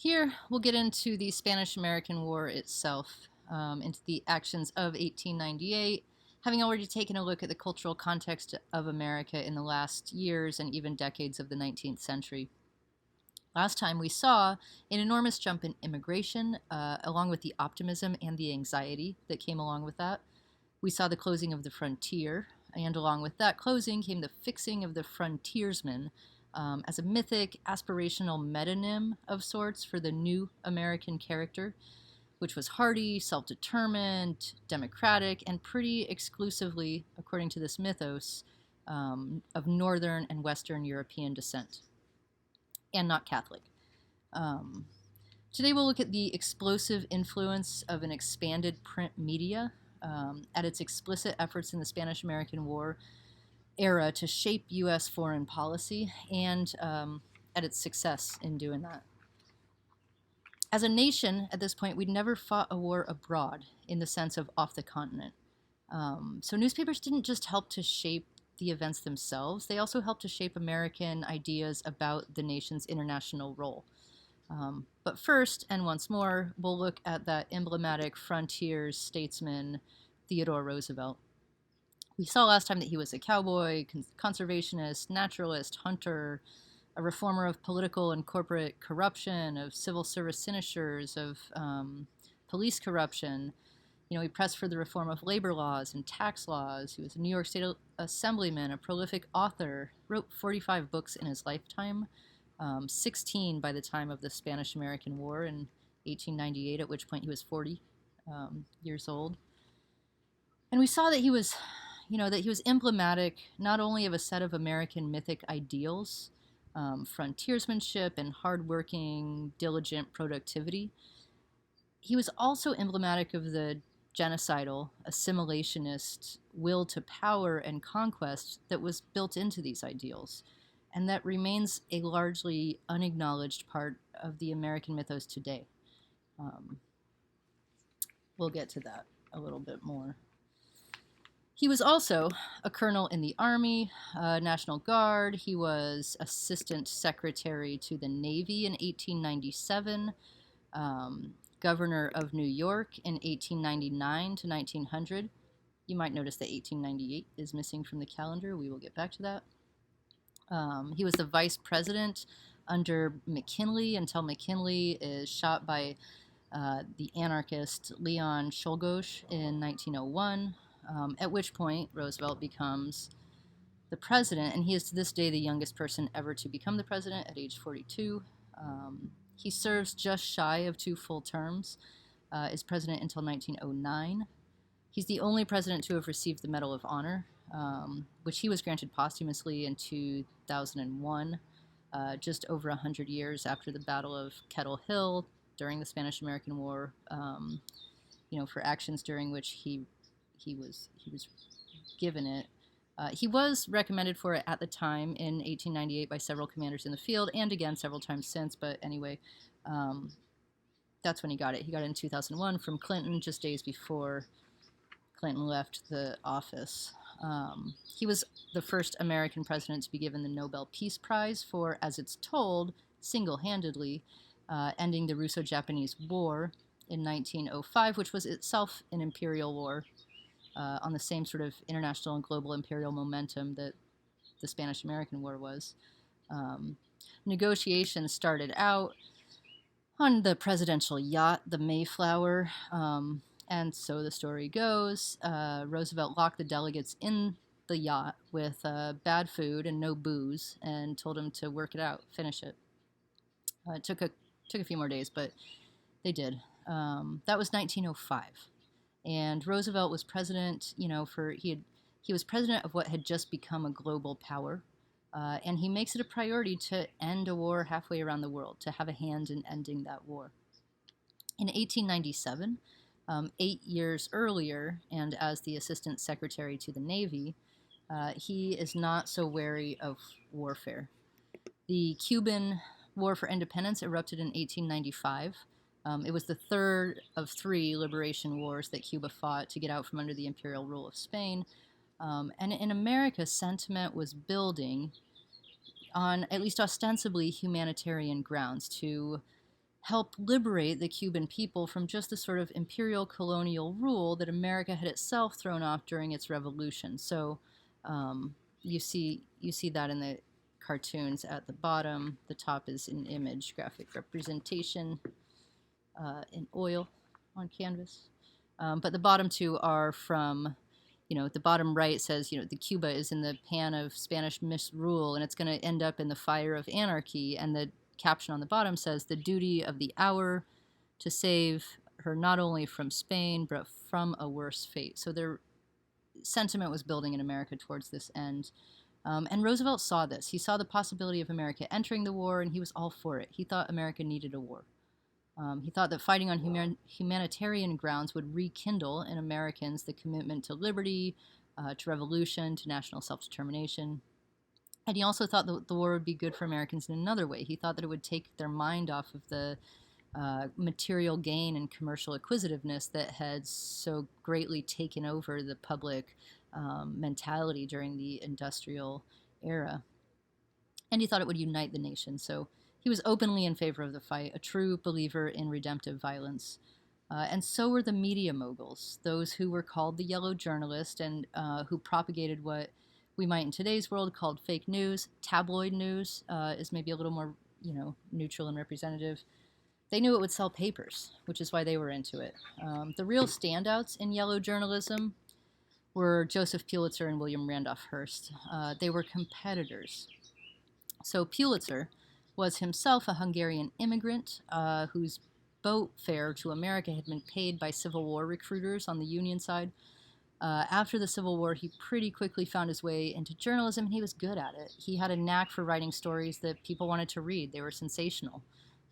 Here, we'll get into the Spanish-American War itself, into the actions of 1898, having already taken a look at the cultural context of America in the last years and even decades of the 19th century. Last time we saw an enormous jump in immigration, along with the optimism and the anxiety that came along with that. We saw the closing of the frontier, and along with that closing came the fixing of the frontiersman, as a mythic, aspirational metonym of sorts for the new American character, which was hardy, self determined, democratic, and pretty exclusively, according to this mythos, of Northern and Western European descent, and not Catholic. Um, Today we'll look at the explosive influence of an expanded print media, at its explicit efforts in the Spanish American War era to shape U.S. foreign policy, and at its success in doing that. As a nation, at this point, we'd never fought a war abroad in the sense of off the continent. So newspapers didn't just help to shape the events themselves, they also helped to shape American ideas about the nation's international role. But first, and once more, we'll look at that emblematic frontier statesman, Theodore Roosevelt. We saw last time that he was a cowboy, conservationist, naturalist, hunter, a reformer of political and corporate corruption, of civil service sinecures, of police corruption. He pressed for the reform of labor laws and tax laws. He was a New York State Assemblyman, a prolific author, wrote 45 books in his lifetime, 16 by the time of the Spanish-American War in 1898, at which point he was 40 years old. And we saw that he was emblematic not only of a set of American mythic ideals, frontiersmanship and hardworking, diligent productivity. He was also emblematic of the genocidal, assimilationist will to power and conquest that was built into these ideals, and that remains a largely unacknowledged part of the American mythos today. We'll get to that a little bit more. He was also a colonel in the Army, National Guard. He was assistant secretary to the Navy in 1897, governor of New York in 1899 to 1900. You might notice that 1898 is missing from the calendar. We will get back to that. He was the vice president under McKinley until McKinley is shot by the anarchist Leon Czolgosz in 1901. At which point Roosevelt becomes the president, and he is to this day the youngest person ever to become the president at age 42. He serves just shy of 2 full terms, is president until 1909. He's the only president to have received the Medal of Honor, which he was granted posthumously in 2001, just over 100 years after the Battle of Kettle Hill during the Spanish-American War, for actions during which he was given it. He was recommended for it at the time in 1898 by several commanders in the field, and again several times since. But anyway, that's when he got it. He got it in 2001 from Clinton, just days before Clinton left the office. He was the first American president to be given the Nobel Peace Prize for, as it's told, single-handedly ending the Russo-Japanese War in 1905, which was itself an imperial war. On the same sort of international and global imperial momentum that the Spanish-American War was. Negotiations started out on the presidential yacht, the Mayflower, and so the story goes. Roosevelt locked the delegates in the yacht with bad food and no booze, and told them to work it out, finish it. It took a few more days, but they did. That was 1905. And Roosevelt was president, he was president of what had just become a global power, and he makes it a priority to end a war halfway around the world, to have a hand in ending that war. In 1897, 8 years earlier, and as the assistant secretary to the Navy, he is not so wary of warfare. The Cuban War for Independence erupted in 1895. It was the third of 3 liberation wars that Cuba fought to get out from under the imperial rule of Spain. And in America, sentiment was building on at least ostensibly humanitarian grounds to help liberate the Cuban people from just the sort of imperial colonial rule that America had itself thrown off during its revolution. So you see that in the cartoons at the bottom. The top is an image graphic representation in oil on canvas. But the bottom two are from, the bottom right says, the Cuba is in the pan of Spanish misrule and it's going to end up in the fire of anarchy. And the caption on the bottom says, the duty of the hour to save her not only from Spain, but from a worse fate. So their sentiment was building in America towards this end. And Roosevelt saw this. He saw the possibility of America entering the war, and he was all for it. He thought America needed a war. He thought that fighting on humanitarian grounds would rekindle in Americans the commitment to liberty, to revolution, to national self-determination. And he also thought that the war would be good for Americans in another way. He thought that it would take their mind off of the material gain and commercial acquisitiveness that had so greatly taken over the public mentality during the industrial era. And he thought it would unite the nation. So he was openly in favor of the fight, a true believer in redemptive violence. And so were the media moguls, those who were called the yellow journalist and who propagated what we might in today's world called fake news. Tabloid news is maybe a little more, neutral and representative. They knew it would sell papers, which is why they were into it. The real standouts in yellow journalism were Joseph Pulitzer and William Randolph Hearst. They were competitors. So Pulitzer was himself a Hungarian immigrant whose boat fare to America had been paid by Civil War recruiters on the Union side. After the Civil War, he pretty quickly found his way into journalism, and he was good at it. He had a knack for writing stories that people wanted to read. They were sensational.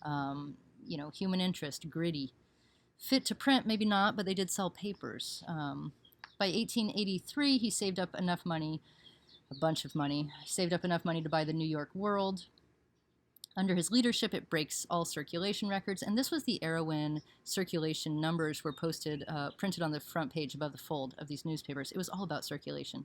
Human interest, gritty. Fit to print, maybe not, but they did sell papers. By 1883, he saved up enough money, a bunch of money, saved up enough money to buy the New York World. Under his leadership, it breaks all circulation records, and this was the era when circulation numbers were printed on the front page above the fold of these newspapers. It was all about circulation.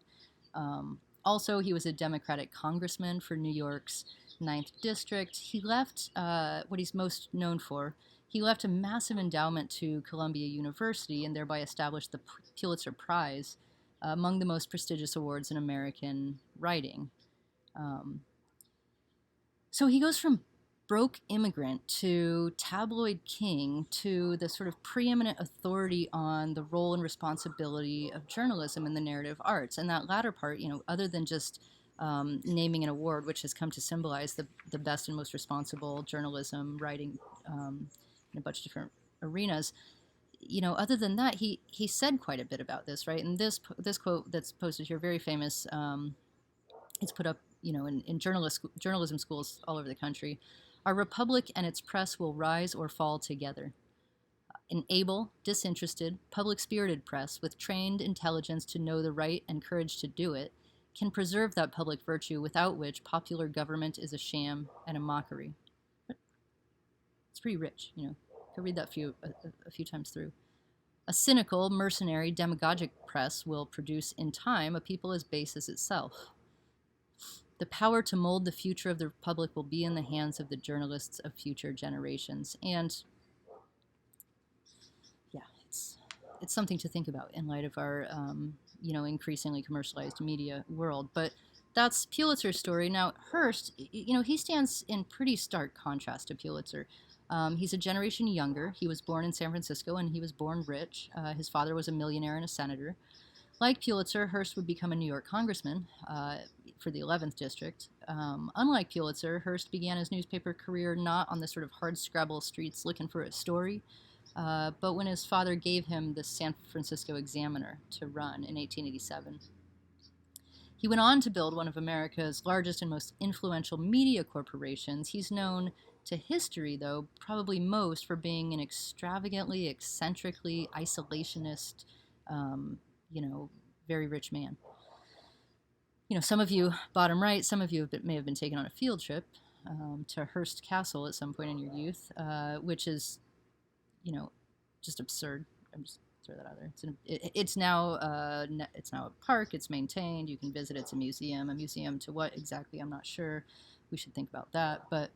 Also, he was a Democratic congressman for New York's 9th District. He left what he's most known for. He left a massive endowment to Columbia University and thereby established the Pulitzer Prize, among the most prestigious awards in American writing. So he goes from broke immigrant to tabloid king to the sort of preeminent authority on the role and responsibility of journalism in the narrative arts. And that latter part, other than just naming an award, which has come to symbolize the best and most responsible journalism writing in a bunch of different arenas, other than that, he said quite a bit about this, right? And this quote that's posted here, very famous, it's put up, in journalism schools all over the country. Our republic and its press will rise or fall together. An able, disinterested, public-spirited press with trained intelligence to know the right and courage to do it can preserve that public virtue without which popular government is a sham and a mockery. It's pretty rich, Could read that a few times through. A cynical, mercenary, demagogic press will produce in time a people as base as itself. The power to mold the future of the republic will be in the hands of the journalists of future generations. And yeah, it's something to think about in light of our increasingly commercialized media world. But that's Pulitzer's story. Now Hearst, he stands in pretty stark contrast to Pulitzer. He's a generation younger. He was born in San Francisco, and he was born rich. His father was a millionaire and a senator. Like Pulitzer, Hearst would become a New York congressman for the 11th District. Unlike Pulitzer, Hearst began his newspaper career not on the sort of hard-scrabble streets looking for a story, but when his father gave him the San Francisco Examiner to run in 1887. He went on to build one of America's largest and most influential media corporations. He's known to history, though, probably most for being an extravagantly, eccentrically, isolationist, very rich man. Some of you, bottom right, some of you may have been taken on a field trip to Hearst Castle at some point in your youth, which is, just absurd. I'm just throw that out there. It's now a park. It's maintained. You can visit. It's a museum. A museum to what exactly? I'm not sure. We should think about that. But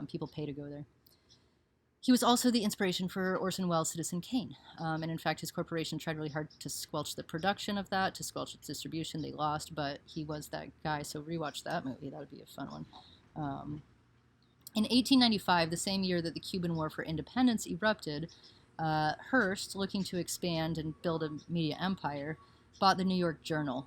people pay to go there. He was also the inspiration for Orson Welles' Citizen Kane. And in fact, his corporation tried really hard to squelch the production of that, to squelch its distribution. They lost, but he was that guy. So rewatch that movie. That would be a fun one. In 1895, the same year that the Cuban War for Independence erupted, Hearst, looking to expand and build a media empire, bought the New York Journal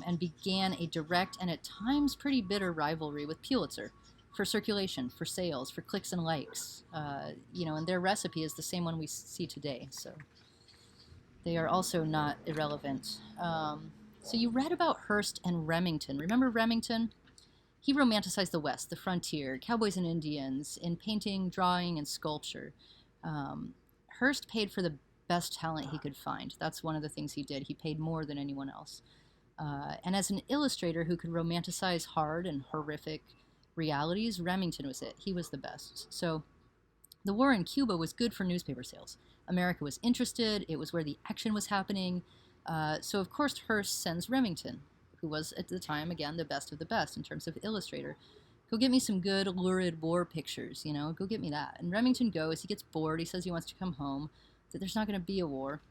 and began a direct and at times pretty bitter rivalry with Pulitzer for circulation, for sales, for clicks and likes. And their recipe is the same one we see today, so they are also not irrelevant. So you read about Hearst and Remington. Remember Remington? He romanticized the West, the frontier, cowboys and Indians, in painting, drawing, and sculpture. Hearst paid for the best talent he could find. That's one of the things he did. He paid more than anyone else. And as an illustrator who could romanticize hard and horrific realities, Remington was it. He was the best. So the war in Cuba was good for newspaper sales. America was interested. It was where the action was happening. So of course Hearst sends Remington, who was at the time, again, the best of the best in terms of illustrator. Go get me some good, lurid war pictures, go get me that. And Remington goes, he gets bored, he says he wants to come home, that there's not going to be a war.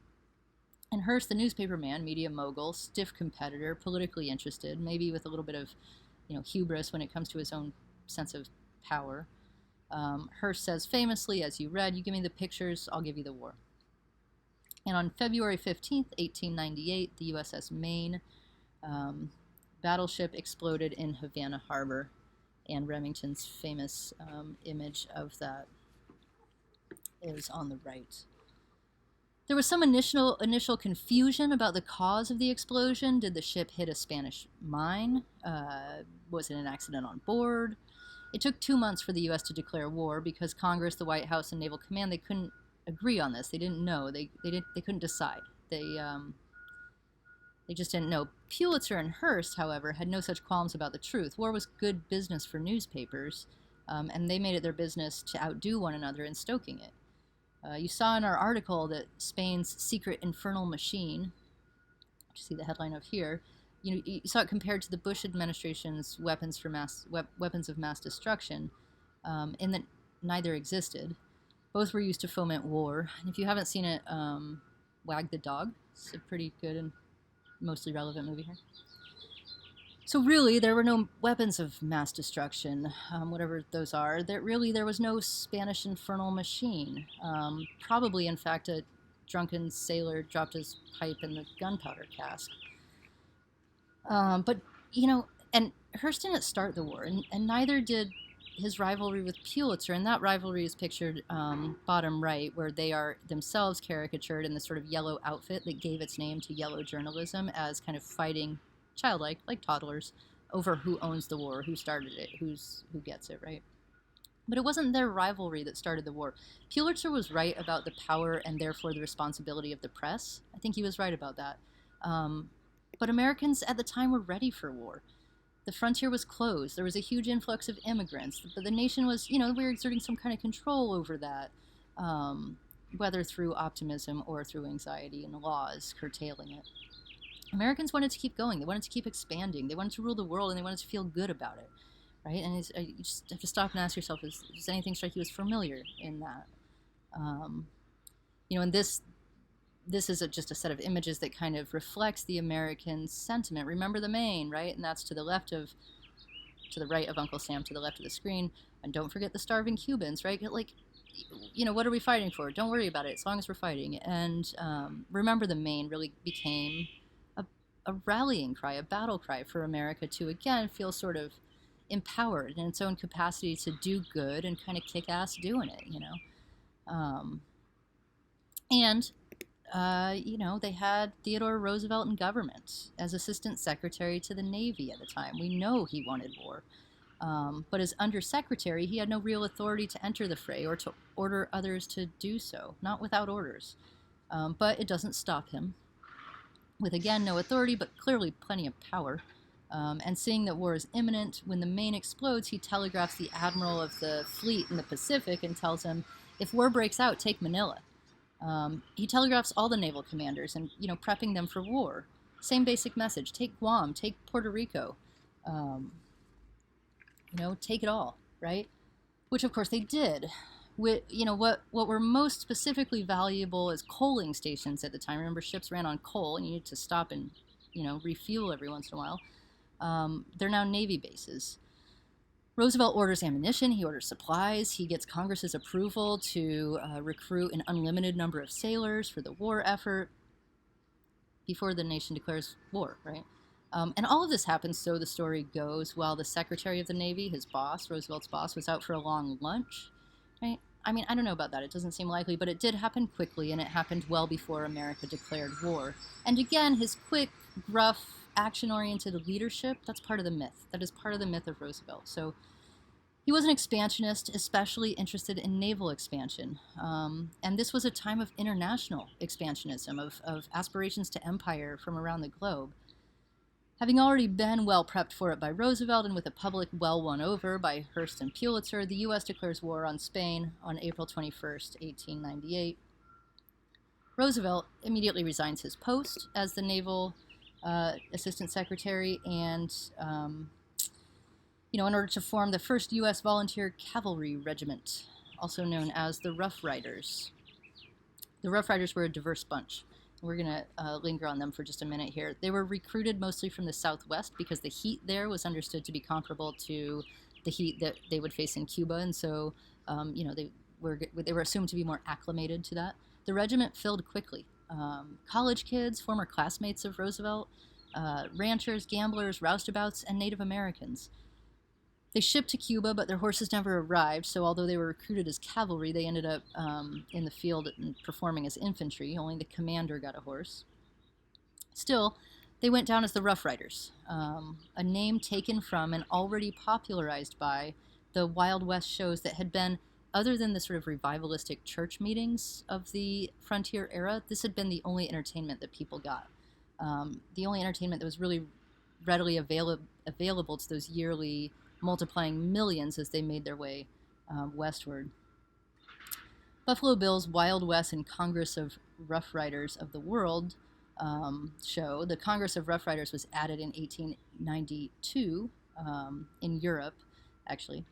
And Hearst, the newspaper man, media mogul, stiff competitor, politically interested, maybe with a little bit of hubris when it comes to his own sense of power. Hearst says famously, as you read, you give me the pictures, I'll give you the war. And on February 15th, 1898, the USS Maine battleship exploded in Havana Harbor, and Remington's famous image of that is on the right. There was some initial confusion about the cause of the explosion. Did the ship hit a Spanish mine? Was it an accident on board? It took 2 months for the U.S. to declare war because Congress, the White House, and Naval Command, they couldn't agree on this. They didn't know. They couldn't decide. They just didn't know. Pulitzer and Hearst, however, had no such qualms about the truth. War was good business for newspapers, and they made it their business to outdo one another in stoking it. You saw in our article that Spain's secret infernal machine, which you see the headline of here, you saw it compared to the Bush administration's weapons of mass destruction, in that neither existed. Both were used to foment war. And if you haven't seen it, Wag the Dog. It's a pretty good and mostly relevant movie here. So really, there were no weapons of mass destruction, whatever those are. There was no Spanish infernal machine. Probably, in fact, a drunken sailor dropped his pipe in the gunpowder cask. But Hearst didn't start the war, and neither did his rivalry with Pulitzer, and that rivalry is pictured bottom right, where they are themselves caricatured in the sort of yellow outfit that gave its name to yellow journalism, as kind of fighting childlike, like toddlers, over who owns the war, who started it, who gets it, right? But it wasn't their rivalry that started the war. Pulitzer was right about the power and therefore the responsibility of the press. I think he was right about that. But Americans at the time were ready for war. The frontier was closed. There was a huge influx of immigrants. But the nation was, we were exerting some kind of control over that, whether through optimism or through anxiety and laws curtailing it. Americans wanted to keep going. They wanted to keep expanding. They wanted to rule the world, and they wanted to feel good about it, right? And you just have to stop and ask yourself, does anything strike you as familiar in that? And this is just a set of images that kind of reflects the American sentiment. Remember the Maine, right? And that's to the right of Uncle Sam, to the left of the screen. And don't forget the starving Cubans, right? What are we fighting for? Don't worry about it, as long as we're fighting. And remember the Maine really became a rallying cry, a battle cry for America to, again, feel sort of empowered in its own capacity to do good and kind of kick ass doing it, they had Theodore Roosevelt in government as assistant secretary to the Navy at the time. We know he wanted war. But as undersecretary, he had no real authority to enter the fray or to order others to do so, not without orders. But it doesn't stop him. With, again, no authority, but clearly plenty of power. And seeing that war is imminent, when the Maine explodes, he telegraphs the admiral of the fleet in the Pacific and tells him, if war breaks out, take Manila. He telegraphs all the naval commanders and, prepping them for war. Same basic message. Take Guam, take Puerto Rico. Take it all, right? Which, of course, they did. What were most specifically valuable as coaling stations at the time. Remember, ships ran on coal, and you needed to stop and refuel every once in a while. They're now Navy bases. Roosevelt orders ammunition, he orders supplies, he gets Congress's approval to recruit an unlimited number of sailors for the war effort before the nation declares war, right? And all of this happens, so the story goes, while the Secretary of the Navy, his boss, Roosevelt's boss, was out for a long lunch, right? I mean, I don't know about that. It doesn't seem likely, but it did happen quickly, and it happened well before America declared war. And again, his quick, gruff, action-oriented leadership, that's part of the myth. That is part of the myth of Roosevelt. So he was an expansionist, especially interested in naval expansion. And this was a time of international expansionism, of aspirations to empire from around the globe. Having already been well prepped for it by Roosevelt and with a public well won over by Hearst and Pulitzer, the U.S. declares war on Spain on April 21st, 1898. Roosevelt immediately resigns his post as the Naval Assistant Secretary and, in order to form the first U.S. Volunteer Cavalry Regiment, also known as the Rough Riders. The Rough Riders were a diverse bunch. We're going to linger on them for just a minute here. They were recruited mostly from the Southwest because the heat there was understood to be comparable to the heat that they would face in Cuba, and so they were assumed to be more acclimated to that. The regiment filled quickly. College kids, former classmates of Roosevelt, ranchers, gamblers, roustabouts, and Native Americans. They shipped to Cuba, but their horses never arrived, so although they were recruited as cavalry, they ended up in the field and performing as infantry. Only the commander got a horse. Still, they went down as the Rough Riders, a name taken from and already popularized by the Wild West shows that had been, other than the sort of revivalistic church meetings of the frontier era, this had been the only entertainment that people got. The only entertainment that was really readily available to those yearly multiplying millions as they made their way westward. Buffalo Bill's Wild West and Congress of Rough Riders of the World show. The Congress of Rough Riders was added in 1892 in Europe, actually.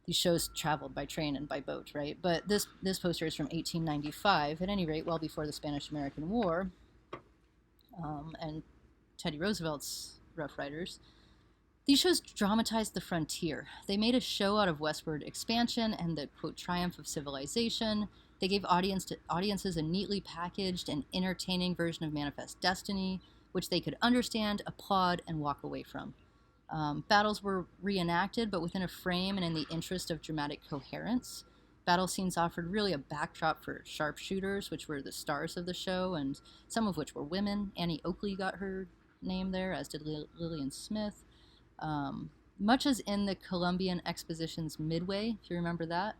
These shows traveled by train and by boat, right? But this poster is from 1895, at any rate, well before the Spanish-American War, and Teddy Roosevelt's Rough Riders. These shows dramatized the frontier. They made a show out of westward expansion and the, quote, triumph of civilization. They gave audiences a neatly packaged and entertaining version of Manifest Destiny, which they could understand, applaud, and walk away from. Battles were reenacted, but within a frame and in the interest of dramatic coherence. Battle scenes offered really a backdrop for sharpshooters, which were the stars of the show, and some of which were women. Annie Oakley got her name there, as did Lillian Smith. Much as in the Columbian Exposition's Midway, if you remember that,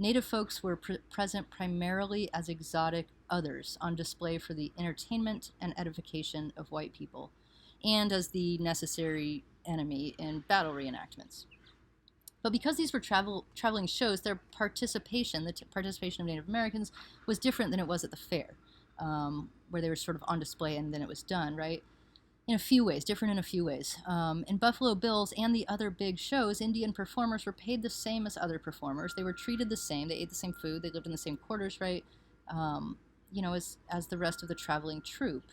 Native folks were present primarily as exotic others on display for the entertainment and edification of white people, and as the necessary enemy in battle reenactments. But because these were traveling shows, their participation, the participation of Native Americans, was different than it was at the fair, where they were sort of on display and then it was done, right? In a few ways, different in a few ways. In Buffalo Bills and the other big shows, Indian performers were paid the same as other performers. They were treated the same. They ate the same food. They lived in the same quarters, right? As the rest of the traveling troupe.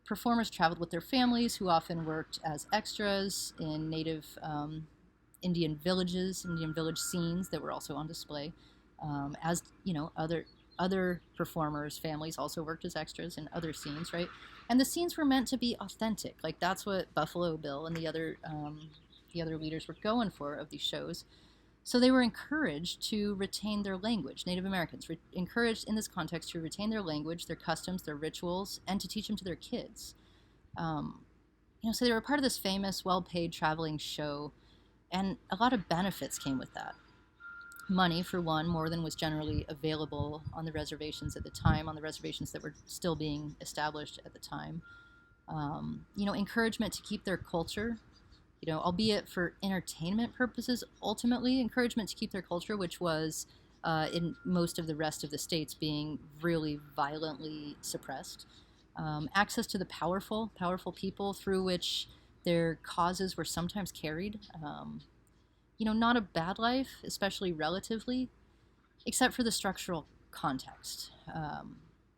Performers traveled with their families, who often worked as extras in native Indian villages, Indian village scenes that were also on display. Other performers' families also worked as extras in other scenes, right? And the scenes were meant to be authentic. Like, that's what Buffalo Bill and the other leaders were going for of these shows. So they were encouraged to retain their language. Native Americans were encouraged in this context to retain their language, their customs, their rituals, and to teach them to their kids. So they were part of this famous, well-paid traveling show, and a lot of benefits came with that. Money, for one, more than was generally available on the reservations at the time, on the reservations that were still being established at the time. Encouragement to keep their culture, albeit for entertainment purposes, ultimately, encouragement to keep their culture, which was, in most of the rest of the states, being really violently suppressed. Access to the powerful people through which their causes were sometimes carried. Not a bad life, especially relatively. except for the structural context.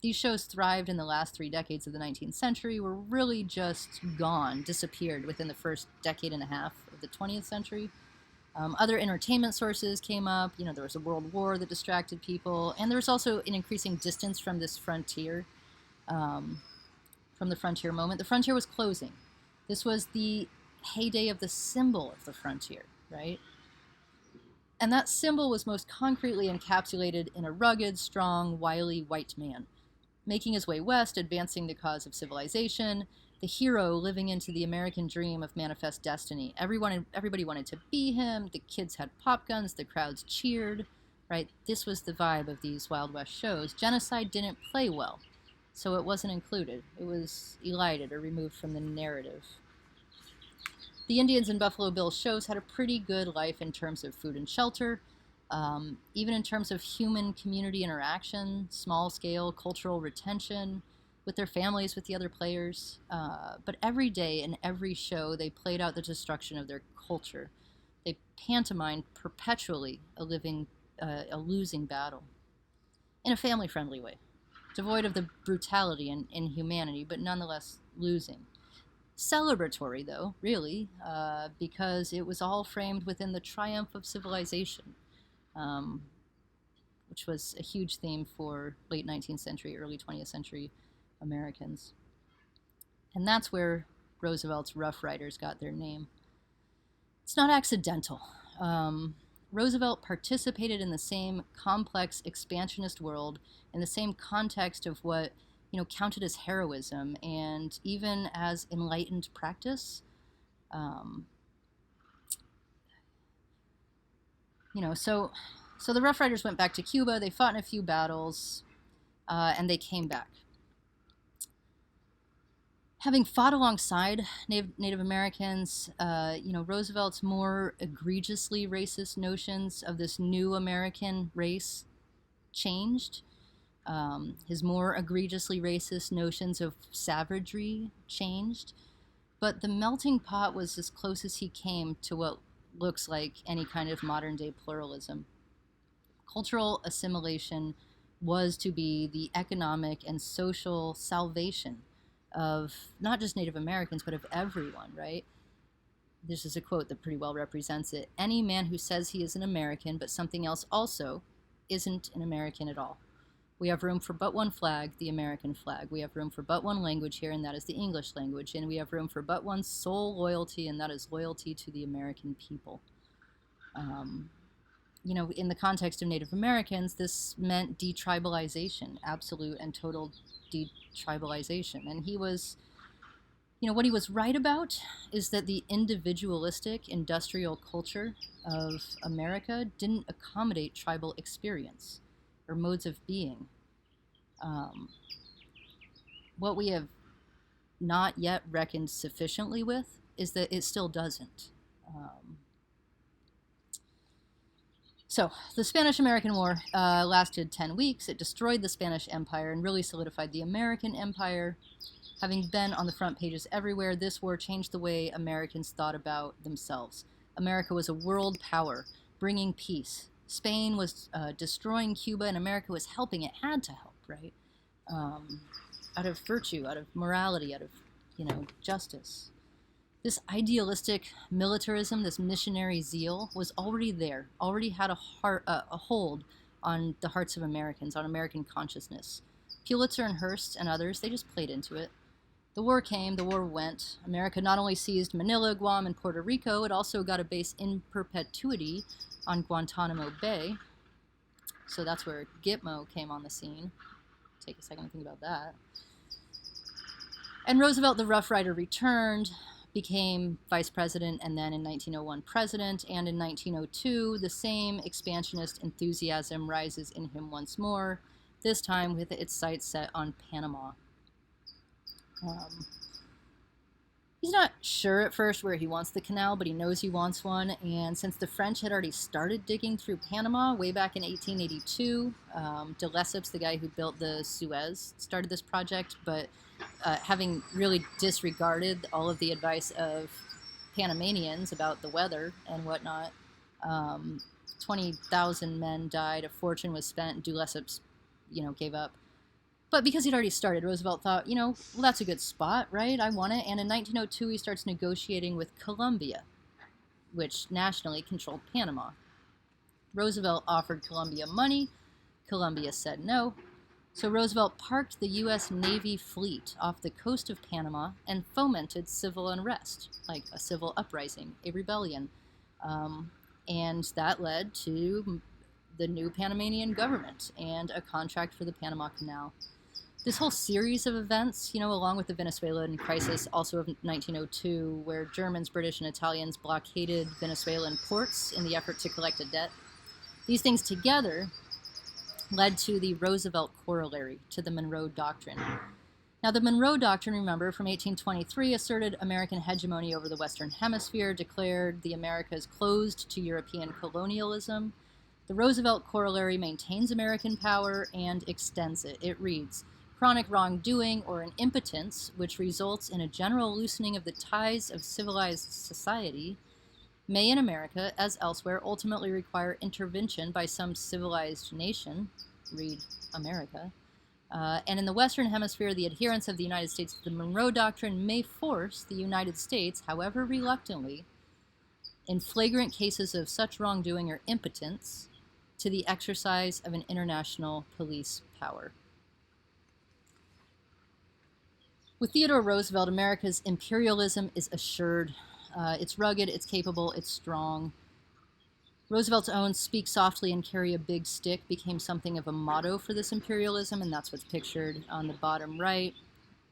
These shows thrived in the last 3 decades of the 19th century, were really just gone, disappeared within the first decade and a half of the 20th century. Other entertainment sources came up. There was a world war that distracted people, and there was also an increasing distance from this frontier, from the frontier moment. The frontier was closing. This was the heyday of the symbol of the frontier, right? And that symbol was most concretely encapsulated in a rugged, strong, wily white man, making his way west, advancing the cause of civilization, the hero living into the American dream of manifest destiny. Everybody wanted to be him. The kids had pop guns. The crowds cheered, right? This was the vibe of these Wild West shows. Genocide didn't play well, so it wasn't included. It was elided or removed from the narrative. The Indians in Buffalo Bill's shows had a pretty good life in terms of food and shelter, even in terms of human community interaction, small-scale cultural retention with their families, with the other players. But every day in every show, they played out the destruction of their culture. They pantomimed perpetually a losing battle in a family-friendly way, devoid of the brutality and inhumanity, but nonetheless losing. Celebratory, though, really, because it was all framed within the triumph of civilization, which was a huge theme for late 19th century, early 20th century Americans. And that's where Roosevelt's Rough Riders got their name. It's not accidental. Roosevelt participated in the same complex expansionist world, in the same context of what counted as heroism and even as enlightened practice. So the Rough Riders went back to Cuba. They fought in a few battles, and they came back. Having fought alongside Native Americans, Roosevelt's more egregiously racist notions of this new American race changed. His more egregiously racist notions of savagery changed, but the melting pot was as close as he came to what looks like any kind of modern-day pluralism. Cultural assimilation was to be the economic and social salvation of not just Native Americans, but of everyone, right? This is a quote that pretty well represents it. Any man who says he is an American, but something else also, isn't an American at all. We have room for but one flag, the American flag. We have room for but one language here, and that is the English language. And we have room for but one sole loyalty, and that is loyalty to the American people. In the context of Native Americans, this meant detribalization, absolute and total detribalization. And he was, what he was right about is that the individualistic industrial culture of America didn't accommodate tribal experience or modes of being. What we have not yet reckoned sufficiently with is that it still doesn't. So the Spanish-American War lasted 10 weeks. It destroyed the Spanish Empire and really solidified the American Empire. Having been on the front pages everywhere, this war changed the way Americans thought about themselves. America was a world power, bringing peace. Spain was destroying Cuba, and America was helping. It had to help, right? Out of virtue, out of morality, out of, justice. This idealistic militarism, this missionary zeal, was already there, already had a hold on the hearts of Americans, on American consciousness. Pulitzer and Hearst and others, they just played into it. The war came, the war went. America not only seized Manila, Guam, and Puerto Rico, it also got a base in perpetuity on Guantanamo Bay. So that's where Gitmo came on the scene. Take a second to think about that. And Roosevelt, the Rough Rider, returned, became vice president, and then in 1901 president. And in 1902, the same expansionist enthusiasm rises in him once more, this time with its sights set on Panama. He's not sure at first where he wants the canal, but he knows he wants one. And since the French had already started digging through Panama way back in 1882, de Lesseps, the guy who built the Suez, started this project, but having really disregarded all of the advice of Panamanians about the weather and whatnot, 20,000 men died, a fortune was spent, Du Lesseps, gave up. But because he'd already started, Roosevelt thought, well, that's a good spot, right? I want it. And in 1902, he starts negotiating with Colombia, which nationally controlled Panama. Roosevelt offered Colombia money. Colombia said no. So Roosevelt parked the U.S. Navy fleet off the coast of Panama and fomented civil unrest, like a civil uprising, a rebellion. And that led to the new Panamanian government and a contract for the Panama Canal. This whole series of events, along with the Venezuelan crisis, also of 1902, where Germans, British, and Italians blockaded Venezuelan ports in the effort to collect a debt, these things together led to the Roosevelt corollary to the Monroe Doctrine. Now, the Monroe Doctrine, remember, from 1823, asserted American hegemony over the Western Hemisphere, declared the Americas closed to European colonialism. The Roosevelt corollary maintains American power and extends it. It reads, chronic wrongdoing or an impotence which results in a general loosening of the ties of civilized society may in America, as elsewhere, ultimately require intervention by some civilized nation, read America, and in the Western Hemisphere, the adherents of the United States to the Monroe Doctrine may force the United States, however reluctantly, in flagrant cases of such wrongdoing or impotence, to the exercise of an international police power. With Theodore Roosevelt, America's imperialism is assured. It's rugged, it's capable, it's strong. Roosevelt's own "speak softly and carry a big stick" became something of a motto for this imperialism, and that's what's pictured on the bottom right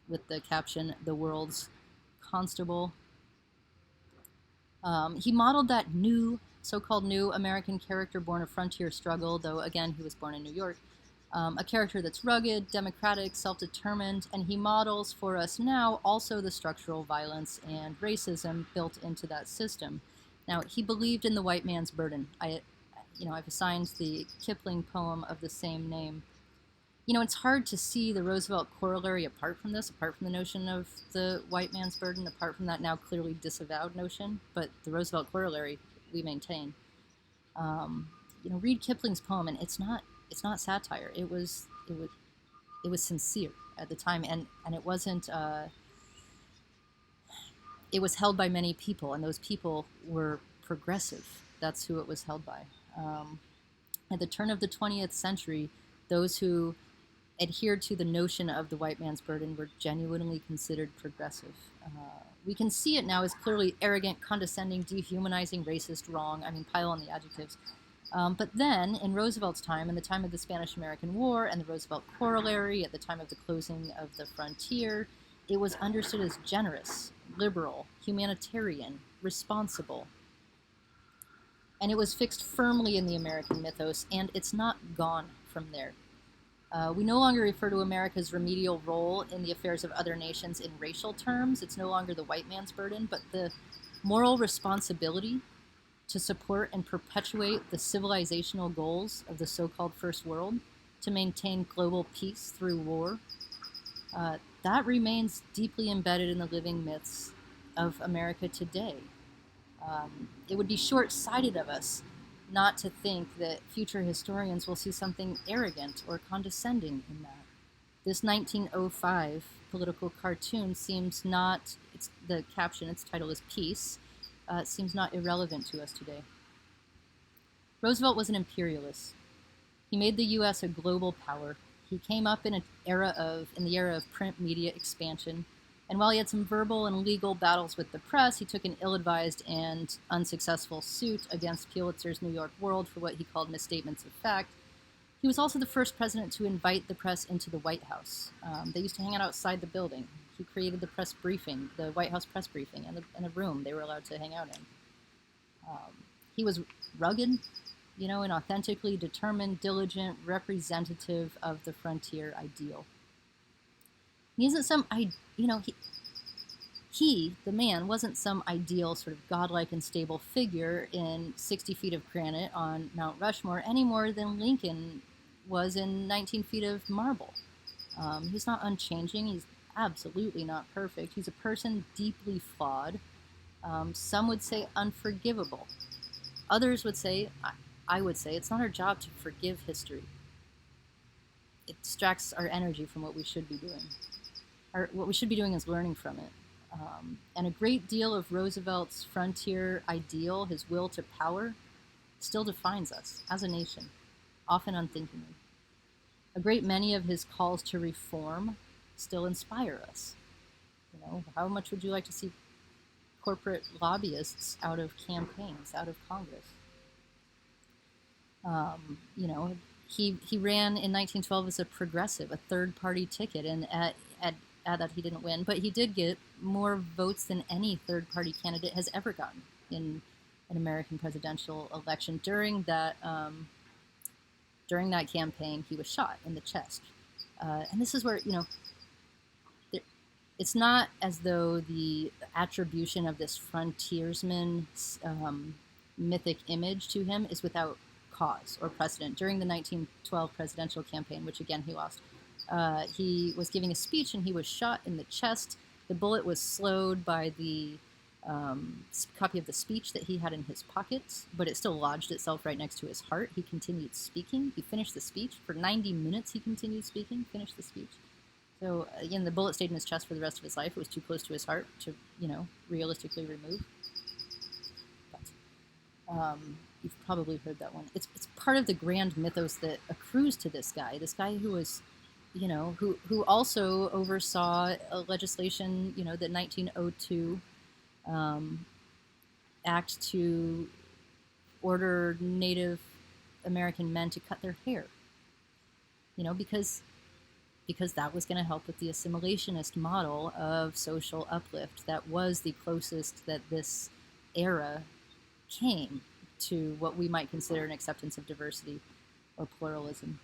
with the caption, "The World's Constable." He modeled that new, so-called new American character born of frontier struggle, though again he was born in New York, a character that's rugged, democratic, self-determined, and he models for us now also the structural violence and racism built into that system. Now, he believed in the white man's burden. I've assigned the Kipling poem of the same name. It's hard to see the Roosevelt corollary apart from this, apart from the notion of the white man's burden, apart from that now clearly disavowed notion, but the Roosevelt corollary we maintain. Read Kipling's poem, and it's not satire. It was sincere at the time, and it wasn't. It was held by many people, and those people were progressive. That's who it was held by. At the turn of the 20th century, those who adhered to the notion of the white man's burden were genuinely considered progressive. We can see it now as clearly arrogant, condescending, dehumanizing, racist, wrong. Pile on the adjectives. But then, in Roosevelt's time, in the time of the Spanish-American War and the Roosevelt corollary, at the time of the closing of the frontier, it was understood as generous, liberal, humanitarian, responsible. And it was fixed firmly in the American mythos, and it's not gone from there. We no longer refer to America's remedial role in the affairs of other nations in racial terms. It's no longer the white man's burden, but the moral responsibility to support and perpetuate the civilizational goals of the so-called First World, to maintain global peace through war. That remains deeply embedded in the living myths of America today. It would be short-sighted of us not to think that future historians will see something arrogant or condescending in that. This 1905 political cartoon seems not, the caption, its title is Peace, seems not irrelevant to us today. Roosevelt was an imperialist. He made the U.S. a global power. He came up in the era of print media expansion, and while he had some verbal and legal battles with the press, he took an ill-advised and unsuccessful suit against Pulitzer's New York World for what he called misstatements of fact. He was also the first president to invite the press into the White House. They used to hang out outside the building. He created the press briefing, the White House press briefing, and a room they were allowed to hang out in. He was rugged, an authentically determined, diligent representative of the frontier ideal. He isn't some, he, the man, wasn't some ideal sort of godlike and stable figure in 60 feet of granite on Mount Rushmore any more than Lincoln was in 19 feet of marble. He's not unchanging. He's absolutely not perfect. He's a person deeply flawed. Some would say unforgivable. Others would say, I would say, it's not our job to forgive history. It distracts our energy from what we should be doing. What we should be doing is learning from it. And a great deal of Roosevelt's frontier ideal, his will to power, still defines us as a nation, often unthinkingly. A great many of his calls to reform still inspire us. How much would you like to see corporate lobbyists out of campaigns, out of Congress? He ran in 1912 as a progressive, a third-party ticket, and at that he didn't win, but he did get more votes than any third-party candidate has ever gotten in an American presidential election. During that campaign, he was shot in the chest, and this is where it's not as though the attribution of this frontiersman mythic image to him is without cause or precedent. During the 1912 presidential campaign, which again he lost, he was giving a speech and he was shot in the chest. The bullet was slowed by the copy of the speech that he had in his pockets, but it still lodged itself right next to his heart. He continued speaking. He finished the speech. For 90 minutes he continued speaking, finished the speech. So again, the bullet stayed in his chest for the rest of his life. It was too close to his heart to, realistically remove. But you've probably heard that one. It's part of the grand mythos that accrues to this guy who was, who also oversaw a legislation, the 1902 act to order Native American men to cut their hair, because that was going to help with the assimilationist model of social uplift that was the closest that this era came to what we might consider an acceptance of diversity or pluralism.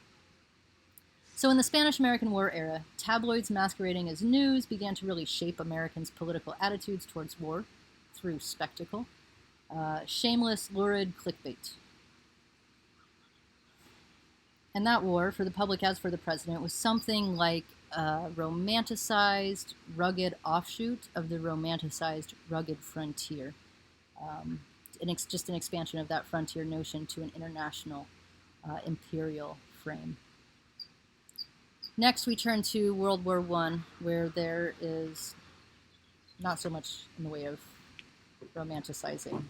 So in the Spanish-American War era, tabloids masquerading as news began to really shape Americans' political attitudes towards war through spectacle. Shameless, lurid clickbait. And that war, for the public as for the president, was something like a romanticized, rugged offshoot of the romanticized, rugged frontier. Just an expansion of that frontier notion to an international imperial frame. Next, we turn to World War I, where there is not so much in the way of romanticizing